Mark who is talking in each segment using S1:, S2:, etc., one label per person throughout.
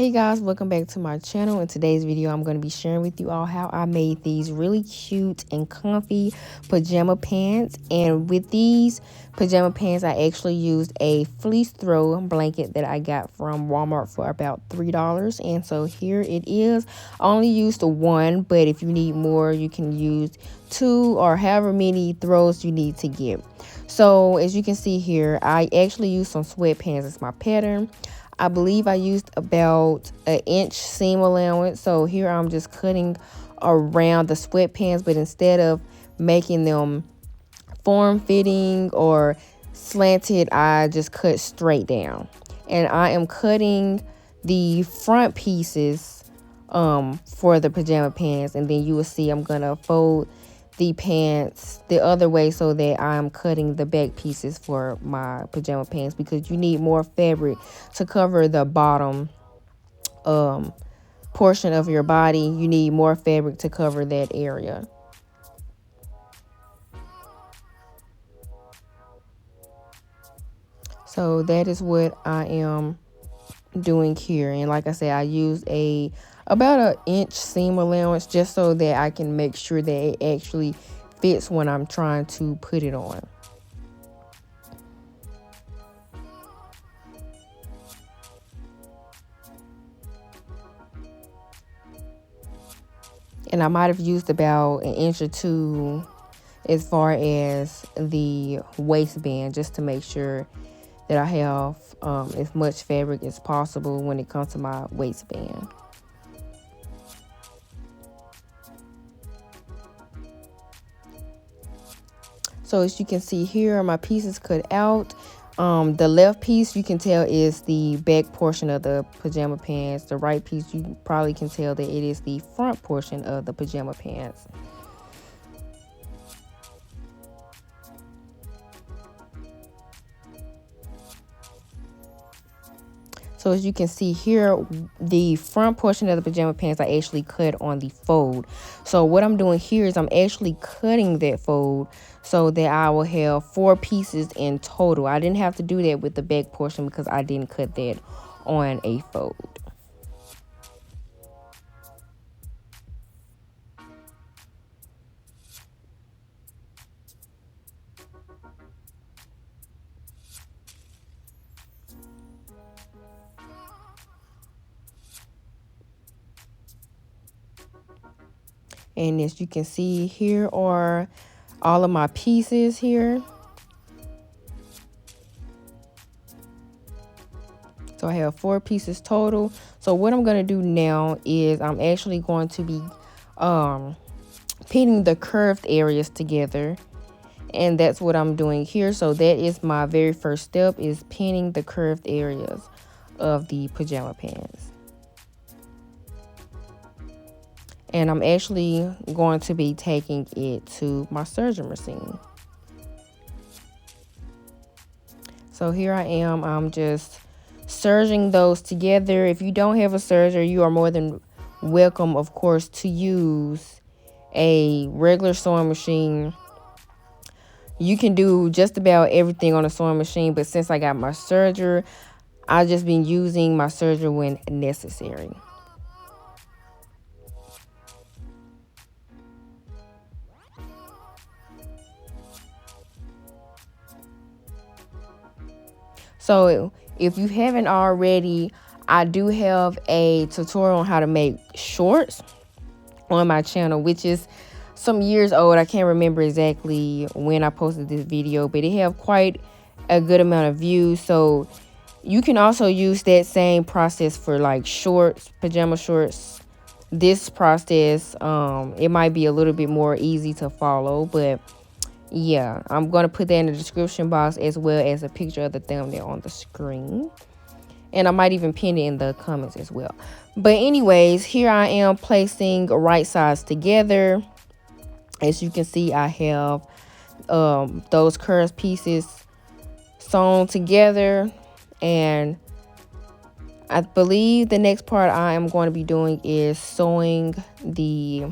S1: Hey guys, welcome back to my channel. In today's video, I'm going to be sharing with you all how I made these really cute and comfy pajama pants. And with these pajama pants, I actually used a fleece throw blanket that I got from Walmart for about $3. And so here it is. I only used one, but if you need more, you can use 2 or however many throws you need to get. So as you can see here, I actually used some sweatpants as my pattern. I believe I used about an inch seam allowance. So here I'm just cutting around the sweatpants, but instead of making them form-fitting or slanted, I just cut straight down. And I am cutting the front pieces for the pajama pants, and then you will see I'm gonna fold the pants the other way so that I'm cutting the back pieces for my pajama pants, because you need more fabric to cover the bottom portion of your body. You need more fabric to cover that area. So that is what I am doing here. And like I said, I used about an inch seam allowance just so that I can make sure that it actually fits when I'm trying to put it on. And I might have used about an inch or 2 as far as the waistband, just to make sure that I have as much fabric as possible when it comes to my waistband. So as you can see here, my pieces cut out. The left piece, you can tell, is the back portion of the pajama pants. The right piece, you probably can tell that it is the front portion of the pajama pants. So as you can see here, the front portion of the pajama pants I actually cut on the fold. So what I'm doing here is I'm actually cutting that fold so that I will have 4 pieces in total. I didn't have to do that with the back portion because I didn't cut that on a fold. And as you can see, here are all of my pieces here. So I have 4 pieces total. So what I'm going to do now is I'm actually going to be pinning the curved areas together. And that's what I'm doing here. So that is my very first step, is pinning the curved areas of the pajama pants. And I'm actually going to be taking it to my serger machine. So here I am. I'm just serging those together. If you don't have a serger, you are more than welcome, of course, to use a regular sewing machine. You can do just about everything on a sewing machine, but since I got my serger, I've just been using my serger when necessary. So if you haven't already, I do have a tutorial on how to make shorts on my channel, which is some years old. I can't remember exactly when I posted this video, but it have quite a good amount of views. So you can also use that same process for like shorts, pajama shorts. This process, it might be a little bit more easy to follow, but yeah, I'm going to put that in the description box as well as a picture of the thumbnail on the screen. And I might even pin it in the comments as well. But anyways, here I am placing right sides together. As you can see, I have those curved pieces sewn together. And I believe the next part I am going to be doing is sewing the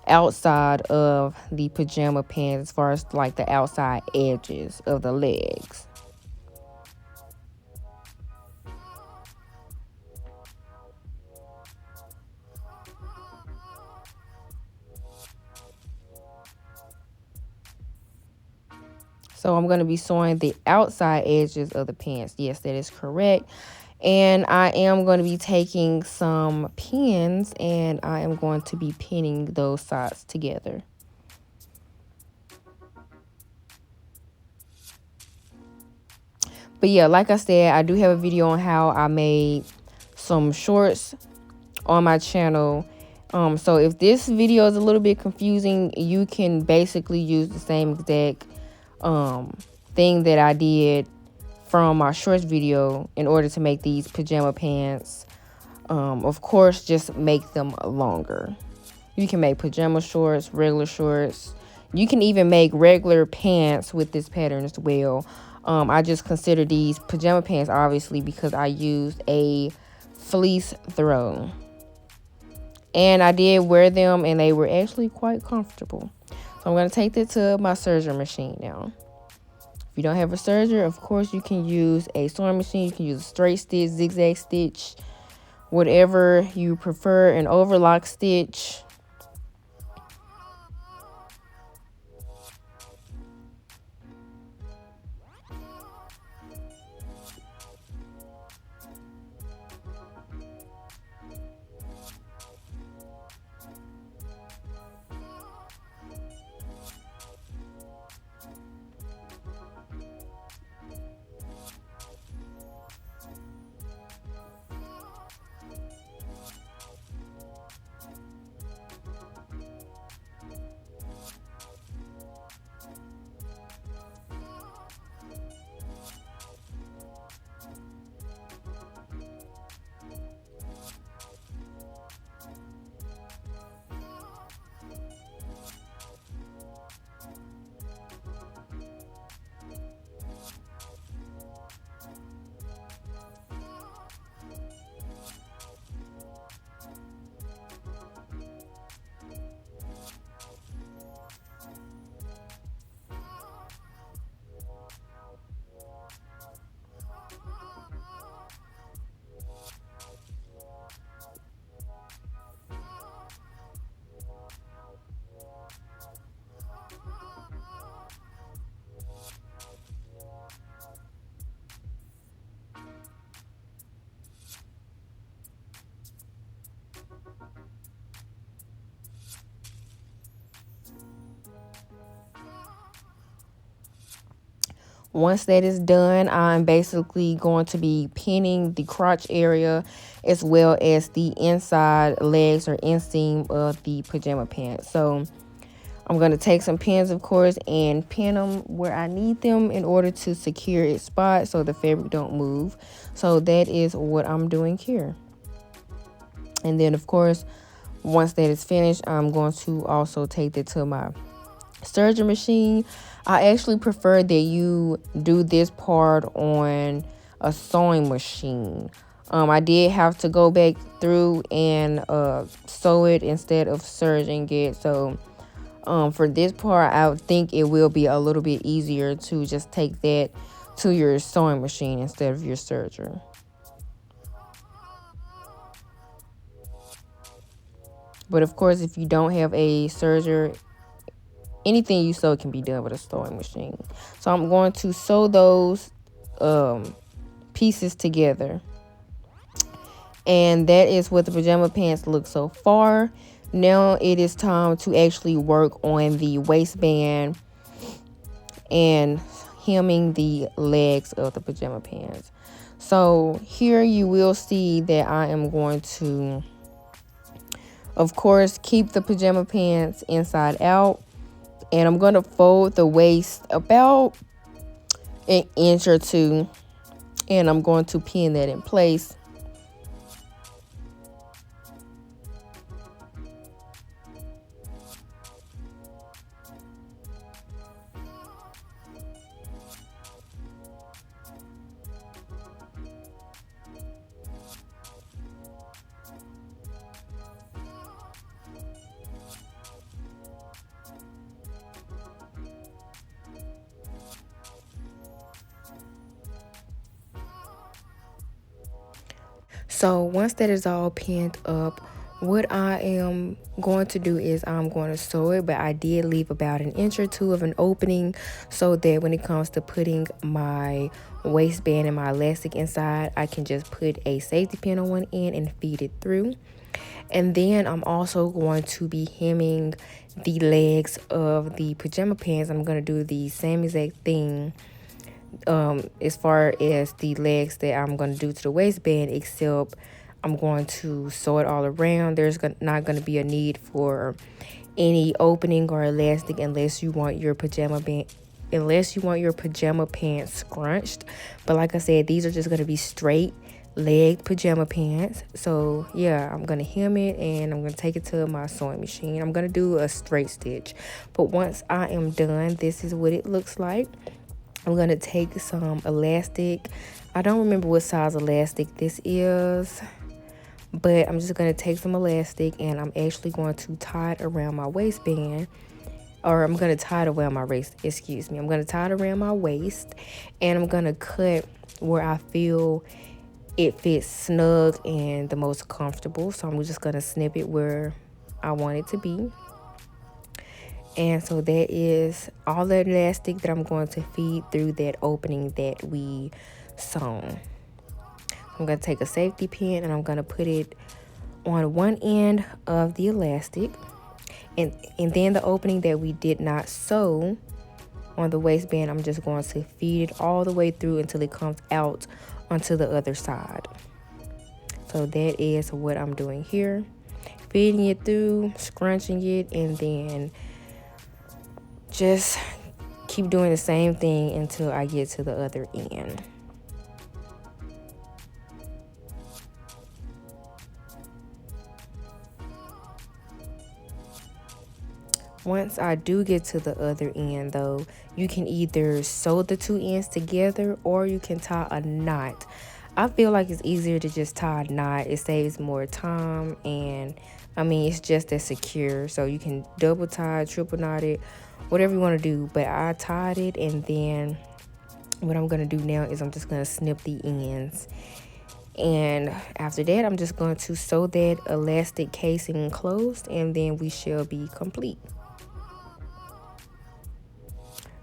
S1: outside of the pajama pants, as far as like the outside edges of the legs. So I'm going to be sewing the outside edges of the pants. Yes, that is correct. And I am going to be taking some pins and I am going to be pinning those sides together. But yeah, like I said, I do have a video on how I made some shorts on my channel. So if this video is a little bit confusing, you can basically use the same exact thing that I did from my shorts video in order to make these pajama pants. Of course, just make them longer. You can make pajama shorts, regular shorts. You can even make regular pants with this pattern as well. I just consider these pajama pants obviously because I used a fleece throw. And I did wear them and they were actually quite comfortable. So I'm going to take that to my serger machine now. If you don't have a serger, of course you can use a sewing machine. You can use a straight stitch, zigzag stitch, whatever you prefer, an overlock stitch. Once that is done, I'm basically going to be pinning the crotch area as well as the inside legs or inseam of the pajama pants. So I'm going to take some pins, of course, and pin them where I need them in order to secure its spot so the fabric don't move. So that is what I'm doing here. And then, of course, once that is finished, I'm going to also take that to my serger machine. I actually prefer that you do this part on a sewing machine. I did have to go back through and sew it instead of serging it. So for this part, I would think it will be a little bit easier to just take that to your sewing machine instead of your serger. But of course, if you don't have a serger, anything you sew can be done with a sewing machine. So I'm going to sew those pieces together. And that is what the pajama pants look so far. Now it is time to actually work on the waistband and hemming the legs of the pajama pants. So here you will see that I am going to, of course, keep the pajama pants inside out. And I'm going to fold the waist about an inch or two. And I'm going to pin that in place. So once that is all pinned up, What I am going to do is I'm going to sew it, but I did leave about an inch or two of an opening so that when it comes to putting my waistband and my elastic inside, I can just put a safety pin on one end and feed it through. And then I'm also going to be hemming the legs of the pajama pants. I'm going to do the same exact thing as far as the legs that I'm going to do to the waistband, except I'm going to sew it all around. There's not going to be a need for any opening or elastic unless you want your pajama pants scrunched. But like I said, these are just going to be straight leg pajama pants. So yeah, I'm going to hem it and I'm going to take it to my sewing machine. I'm going to do a straight stitch. But once I am done, this is what it looks like. I'm going to take some elastic. I don't remember what size elastic this is, but I'm just going to take some elastic and I'm actually going to tie it around my waistband, or I'm going to tie it around my waist, excuse me. I'm going to tie it around my waist and I'm going to cut where I feel it fits snug and the most comfortable. So I'm just going to snip it where I want it to be. And so that is all the elastic that I'm going to feed through that opening that we sewn. I'm going to take a safety pin and I'm going to put it on one end of the elastic. And then the opening that we did not sew on the waistband, I'm just going to feed it all the way through until it comes out onto the other side. So that is what I'm doing here. Feeding it through, scrunching it, and then just keep doing the same thing until I get to the other end. Once I do get to the other end though, you can either sew the two ends together or you can tie a knot. I feel like it's easier to just tie a knot. It saves more time and I mean it's just as secure. So you can double tie, triple knot it, whatever you want to do. But I tied it, and then what I'm going to do now is I'm just going to snip the ends. And after that, I'm just going to sew that elastic casing closed, and then we shall be complete.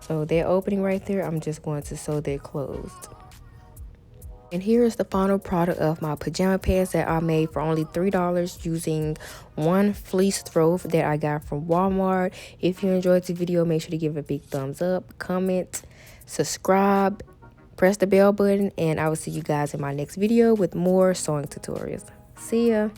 S1: So that opening right there, I'm just going to sew that closed. And here is the final product of my pajama pants that I made for only $3 using one fleece throw that I got from Walmart. If you enjoyed the video, make sure to give it a big thumbs up, comment, subscribe, press the bell button, and I will see you guys in my next video with more sewing tutorials. See ya!